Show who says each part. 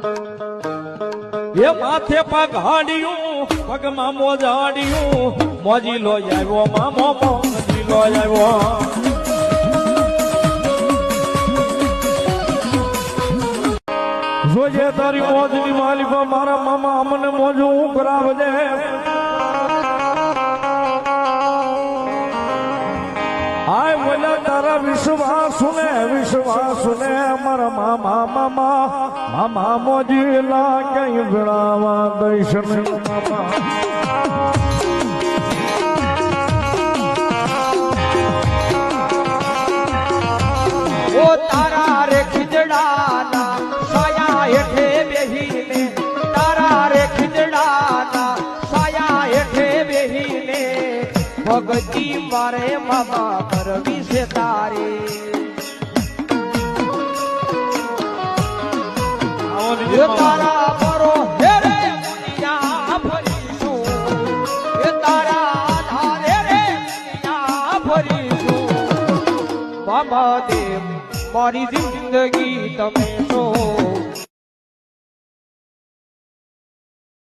Speaker 1: એ માથે પગ હાડ્યું પગમાં મોજાડ્યું મોજી લો આવ્યો મામો મોજી લો આવ્યો જોજે તારી મોજની માલિકો મારા મામા અમને મોજું કરાવજે આય બોલ્યા તારા વિશ્વાસ ને મારા મામા મામા મોજી લા કઈ ભેળાવા દઈશ નહીં મામા
Speaker 2: ઓ તારા રે ખીજડાના સાયા હેઠે બેહીને તારા રે ખીજડાના સાયા હેઠે બેહીને ભગતી મારે મામા કરવી છે તારે તારા પરો હેરે દુનિયા ફરીશું એ તારા આધારે રે દુનિયા ફરીશું મામા દેવ મારી જિંદગી તમે છો